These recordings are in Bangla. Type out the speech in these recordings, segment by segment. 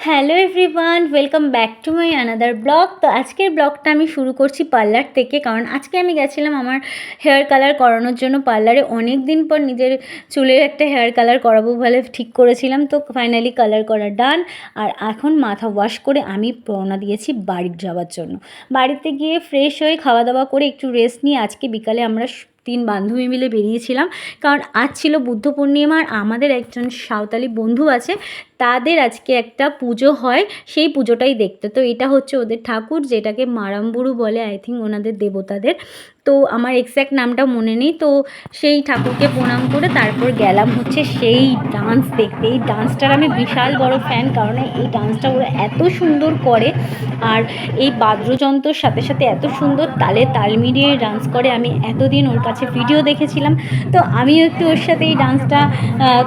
Hello everyone, welcome back to my another blog. তো আজকের ব্লগটা আমি শুরু করছি পার্লার থেকে, কারণ আজকে আমি গেছিলাম আমার হেয়ার কালার করানোর জন্য পার্লারে। অনেক দিন পর নিজের চুলের একটা হেয়ার কালার করাবো বলে ঠিক করেছিলাম, তো ফাইনালি কালার করা ডান। আর এখন মাথা ওয়াশ করে আমি রওনা দিয়েছি বাড়ি যাওয়ার জন্য। বাড়িতে গিয়ে ফ্রেশ হয়ে খাওয়া দাওয়া করে একটু রেস্ট নিয়ে আজকে বিকালে আমরা 3 বান্ধবী মিলে বেরিয়েছিলাম, কারণ আজ ছিল বুদ্ধ পূর্ণিমা। আর আমাদের একজন সাঁওতালি বন্ধু আছে, তাদের আজকে একটা পুজো হয়, সেই পুজোটাই দেখতে। তো এটা হচ্ছে ওদের ঠাকুর, যেটাকে মারাম্বুরু বলে, আই থিঙ্ক ওনাদের দেবতাদের। তো আমার এক্স্যাক্ট নামটা মনে নেই। তো সেই ঠাকুরকে প্রণাম করে তারপর গেলাম হচ্ছে সেই ডান্স দেখতে। এই ডান্সটার আমি বিশাল বড় ফ্যান, কারণ এই ডান্সটা ওরা এত সুন্দর করে, আর এই বাদ্যযন্ত্রর সাথে সাথে এত সুন্দর তালে তাল মিলিয়ে ডান্স করে। আমি এতদিন ওর কাছে ভিডিও দেখেছিলাম, তো আমিও একটু ওর সাথে এই ডান্সটা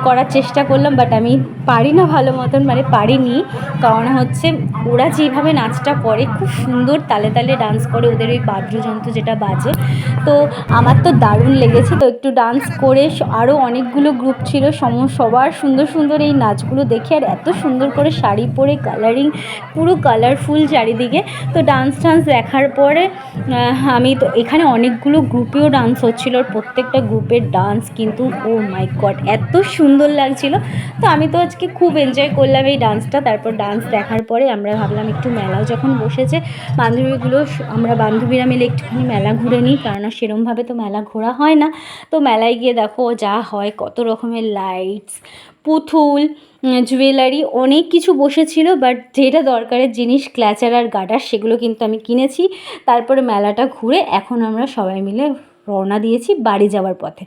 করার চেষ্টা করলাম, বাট আমি পারি না ভালো মতন, মানে পারিনি। কারণ হচ্ছে ওরা যেভাবে নাচটা করে, খুব সুন্দর তালে তালে ডান্স করে, ওদের ওই বাদ্যযন্ত্র যেটা বাজে। তো আমার তো দারুণ লেগেছে। তো একটু ডান্স করে আরও অনেকগুলো গ্রুপ ছিল, সবার সুন্দর সুন্দর এই নাচগুলো দেখে, আর এত সুন্দর করে শাড়ি পরে কালারিং, পুরো কালারফুল চারিদিকে। তো ডান্স দেখার পরে আমি তো এখানে অনেকগুলো গ্রুপেও ডান্স হচ্ছিলো, আর প্রত্যেকটা গ্রুপের ডান্স কিন্তু ও মাই গড এত সুন্দর লাগছিলো। তো আমি তো আজকে খুব এনজয় করলাম এই ডান্সটা। তারপর ডান্স দেখার পরে আমরা ভাবলাম একটু মেলাও যখন বসেছে, আমরা বান্ধবীরা মিলে একটুখানি মেলা ঘুরে নিই, কেননা সেরমভাবে তো মেলা ঘোরা হয় না। তো মেলায় গিয়ে দেখো যা হয়, কত রকমের লাইটস, পুতুল, জুয়েলারি, অনেক কিছু বসেছিল। বাট যেটা দরকারের জিনিস, ক্ল্যাচার আর গার্ডার, সেগুলো কিন্তু আমি কিনেছি। তারপরে মেলাটা ঘুরে এখন আমরা সবাই মিলে রওনা দিয়েছি বাড়ি যাওয়ার পথে।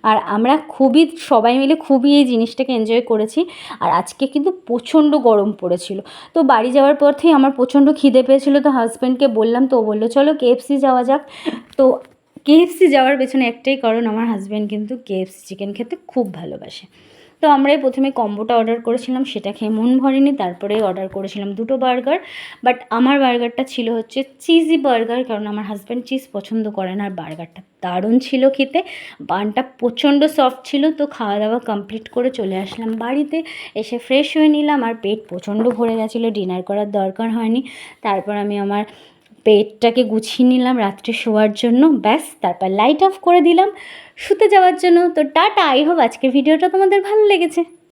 আর আমরা সবাই মিলে খুবই এই জিনিসটাকে এনজয় করেছি। আর আজকে কিন্তু প্রচণ্ড গরম পড়েছিল। তো বাড়ি যাওয়ার পথেই আমার প্রচণ্ড খিদে পেয়েছিলো, তো হাজব্যান্ডকে বললাম, তো ও বললো চলো KFC যাওয়া যাক। তো KFC যাওয়ার পেছনে একটাই কারণ, আমার হাজব্যান্ড কিন্তু KFC চিকেন খেতে খুব ভালোবাসে। তো আমরাই প্রথমে কম্বোটা অর্ডার করেছিলাম, সেটা খেয়ে মন ভরেনি। তারপরে অর্ডার করেছিলাম 2টো বার্গার, বাট আমার বার্গারটা ছিল হচ্ছে চিজি বার্গার, কারণ আমার হাজব্যান্ড চিজ পছন্দ করে না। আর বার্গারটা দারুণ ছিল খেতে, বানটা প্রচণ্ড সফট ছিল। তো খাওয়া দাওয়া কমপ্লিট করে চলে আসলাম বাড়িতে, এসে ফ্রেশ হয়ে নিলাম। আর পেট প্রচণ্ড ভরে গেছিলো, ডিনার করার দরকার হয়নি। তারপর আমি আমার পেটটাকে গুছিয়ে নিলাম রাত্রে শোয়ার জন্য, ব্যাস। তারপর লাইট অফ করে দিলাম শুতে যাওয়ার জন্য। তো টাটা, আই হোপ আজকের ভিডিওটা তোমাদের ভালো লেগেছে।